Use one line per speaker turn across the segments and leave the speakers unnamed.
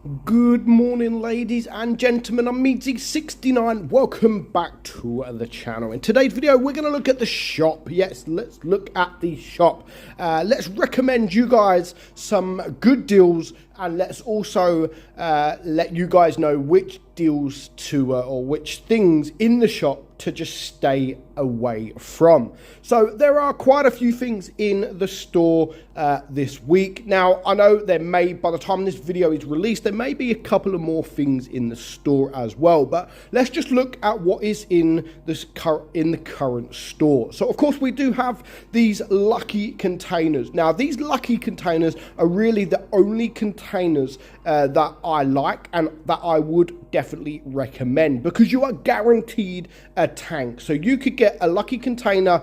Good morning, ladies and gentlemen. I'm meadsyreplays. Welcome back to the channel. In today's video, we're going to look at the shop. Yes, let's look at the shop. Let's recommend you guys some good deals, and let's also let you guys know which deals to or which things in the shop to just stay away from. So there are quite a few things in the store this week. Now, I know there may, by the time this video is released, there may be a couple of more things in the store as well, but let's just look at what is in the current store. So of course we do have these lucky containers. Now these lucky containers are really the only containers that I like and that I would definitely recommend, because you are guaranteed a tank. So you could get a lucky container,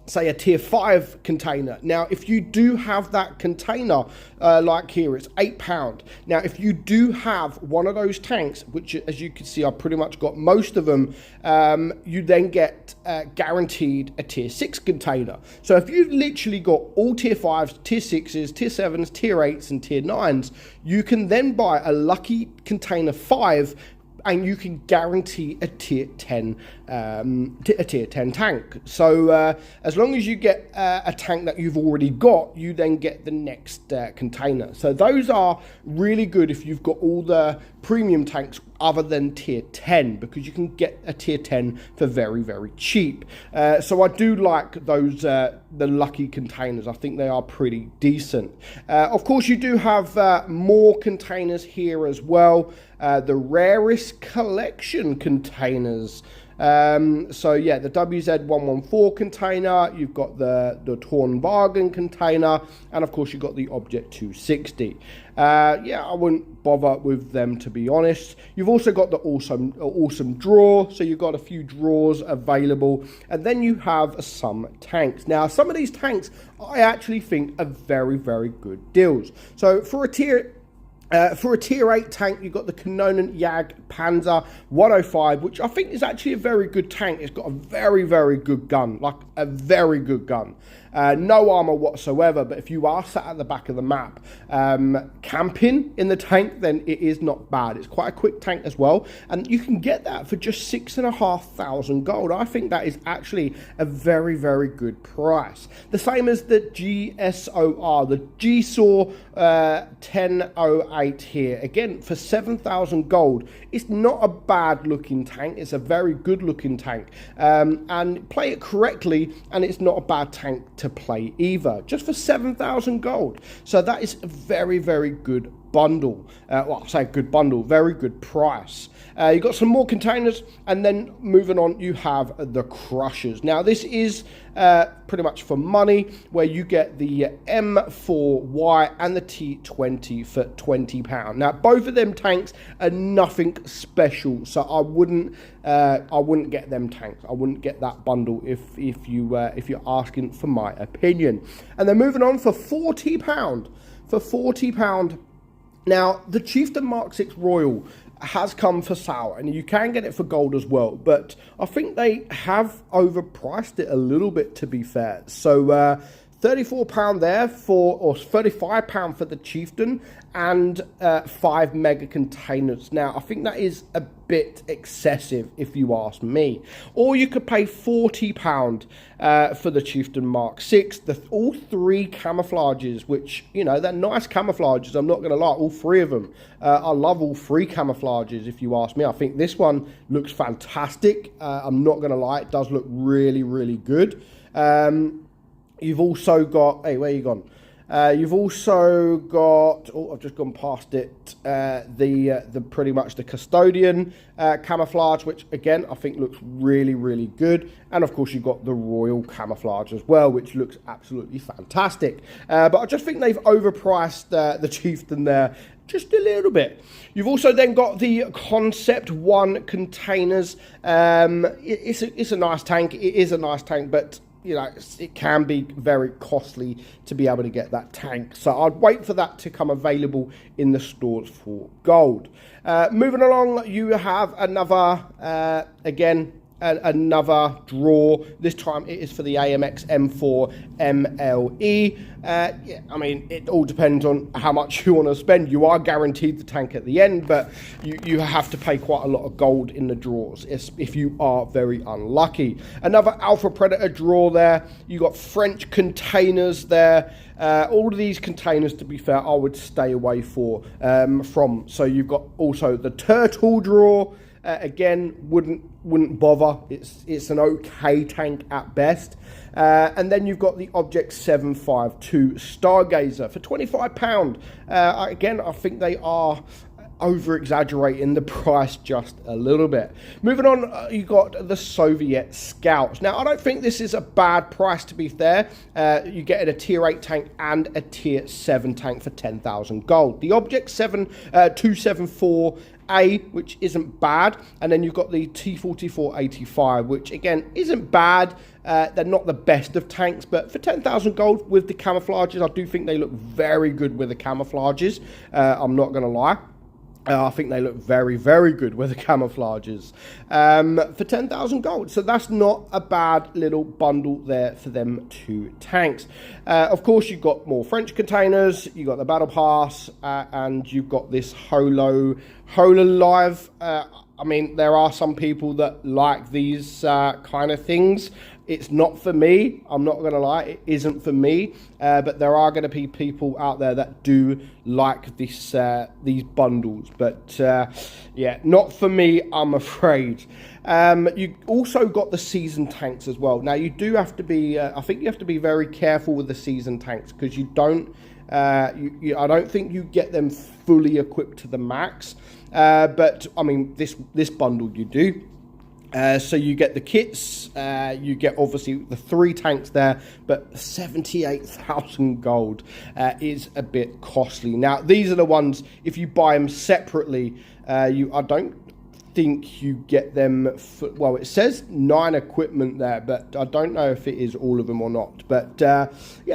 say a tier 5 container. Now if you do have that container, like here it's £8. Now if you do have one of those tanks, which as you can see I've pretty much got most of them, you then get guaranteed a tier 6 container. So if you've literally got all tier 5s, tier 6s, tier 7s, tier 8s and tier 9s, you can then buy a lucky container 5 and you can guarantee a tier 10 tank. So as long as you get a tank that you've already got, you then get the next container. So those are really good if you've got all the premium tanks other than tier 10, because you can get a tier 10 for very, very cheap. So I do like those, the lucky containers. I think they are pretty decent. Of course, you do have more containers here as well. The rarest collection containers. So yeah, the WZ114 container, you've got the Torn Bargain container, and of course you've got the Object 260. Yeah, I wouldn't bother with them, to be honest. You've also got the awesome drawer, so you've got a few drawers available, and then you have some tanks. Now some of these tanks I actually think are very, very good deals. So for a tier 8 tank, you've got the Kanonen Jag Panzer 105, which I think is actually a very good tank. It's got a very, very good gun, like a very good gun. No armor whatsoever, but if you are sat at the back of the map camping in the tank, then it is not bad. It's quite a quick tank as well, and you can get that for just 6,500 gold. I think that is actually a very, very good price. The same as the GSOR, the GSOR 1008 here. Again, for 7,000 gold, it's not a bad looking tank. It's a very good looking tank, and play it correctly, and it's not a bad tank to play either, just for 7,000 gold. So that is a very, very good bundle. Well, I say good bundle, very good price. You've got some more containers, and then moving on, you have the crushers. Now this is pretty much for money, where you get the M4Y and the T20 for £20. Now both of them tanks are nothing special, so I wouldn't get them tanks. I wouldn't get that bundle if you're asking for my opinion. And then moving on, for £40. For £40. Now, the Chieftain Mark 6 Royal has come for sale, and you can get it for gold as well, but I think they have overpriced it a little bit, to be fair. So £34 there or £35 for the Chieftain, and 5 mega containers. Now I think that is a bit excessive if you ask me. Or you could pay £40 for the Chieftain Mark 6, all 3 camouflages, which, you know, they're nice camouflages, I'm not going to lie, all 3 of them. I love all 3 camouflages if you ask me. I think this one looks fantastic. I'm not going to lie, it does look really, really good. You've also got, hey, where you gone? You've also got, oh, I've just gone past it, the pretty much the Custodian camouflage, which again I think looks really, really good. And of course you've got the Royal camouflage as well, which looks absolutely fantastic. But I just think they've overpriced the Chieftain there just a little bit. You've also then got the Concept 1 containers. It's a nice tank. It is a nice tank, but you know, it can be very costly to be able to get that tank. So I'd wait for that to come available in the stores for gold. Moving along, you have another, again, another draw. This time it is for the AMX M4 MLE. Yeah, I mean, it all depends on how much you want to spend. You are guaranteed the tank at the end, but you have to pay quite a lot of gold in the draws if you are very unlucky. Another Alpha Predator draw there. You got French containers there. All of these containers, to be fair, I would stay away from. So you've got also the Turtle draw. Again, wouldn't bother. It's an okay tank at best. And then you've got the Object 752 Stargazer for £25. Again, I think they are over-exaggerating the price just a little bit. Moving on, you got the Soviet Scouts. Now, I don't think this is a bad price, to be fair. You get a tier 8 tank and a tier 7 tank for 10,000 gold. The Object 274A, which isn't bad, and then you've got the T4485, which again isn't bad. They're not the best of tanks, but for 10,000 gold with the camouflages, I do think they look very good with the camouflages. I'm not going to lie. I think they look very, very good with the camouflages for 10,000 gold. So that's not a bad little bundle there for them two tanks. Of course, you've got more French containers, you've got the Battle Pass, and you've got this Hololive. I mean, there are some people that like these kind of things. It's not for me. I'm not going to lie. It isn't for me. But there are going to be people out there that do like this, these bundles. But yeah, not for me, I'm afraid. You also got the season tanks as well. Now, you do have to be, I think you have to be very careful with the season tanks because you don't, I don't think you get them fully equipped to the max. But, I mean, this bundle you do. So you get the kits, you get obviously the 3 tanks there, but 78,000 gold is a bit costly. Now, these are the ones, if you buy them separately, I don't think you get them, well, it says 9 equipment there, but I don't know if it is all of them or not. But, yeah,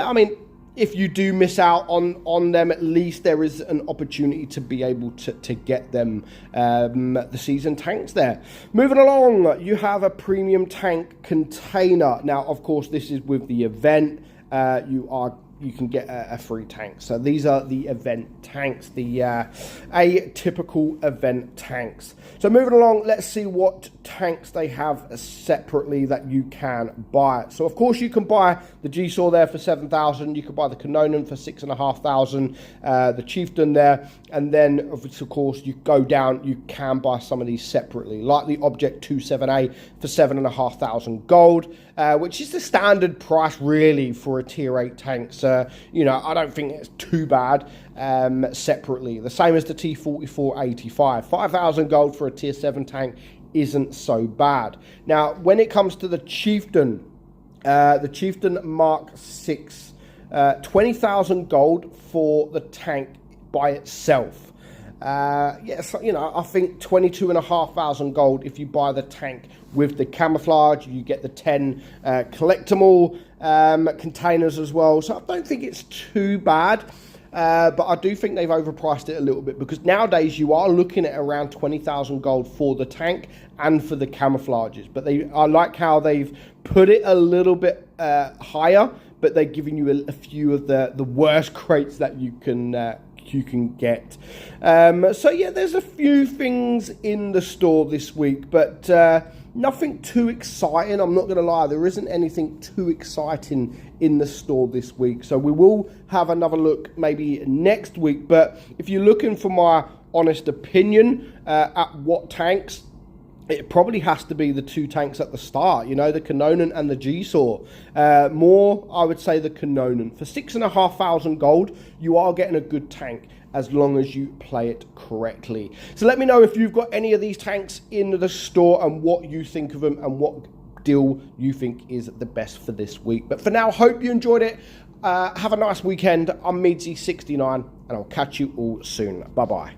I mean, if you do miss out on them, at least there is an opportunity to be able to get them, the season tanks there. Moving along, you have a premium tank container. Now, of course, this is with the event. You can get a free tank. So these are the event tanks, the atypical event tanks. So moving along, let's see what tanks they have separately that you can buy. So of course you can buy the G-Saw there for 7,000. You can buy the Kanonen for 6,500. The Chieftain there, and then of course you go down. You can buy some of these separately, like the Object 27A for 7,500 gold, which is the standard price really for a tier 8 tank. So you know, I don't think it's too bad separately. The same as the T4485, 5,000 gold for a tier 7 tank isn't so bad. Now, when it comes to the Chieftain Mark 6, 20,000 gold for the tank by itself. Yes, you know, I think 22,500 gold if you buy the tank with the camouflage. You get the 10 collectible containers as well. So I don't think it's too bad. But I do think they've overpriced it a little bit, because nowadays you are looking at around 20,000 gold for the tank and for the camouflages. But I like how they've put it a little bit higher, but they're giving you a few of the worst crates that you can get. So yeah, there's a few things in the store this week, but nothing too exciting. I'm not going to lie, there isn't anything too exciting in the store this week. So we will have another look maybe next week. But if you're looking for my honest opinion at what tanks, it probably has to be the 2 tanks at the start, you know, the Kanonen and the G-Saw. More, I would say the Kanonen. For 6,500 gold, you are getting a good tank as long as you play it correctly. So let me know if you've got any of these tanks in the store and what you think of them and what deal you think is the best for this week. But for now, hope you enjoyed it. Have a nice weekend. I'm meadsy69, and I'll catch you all soon. Bye-bye.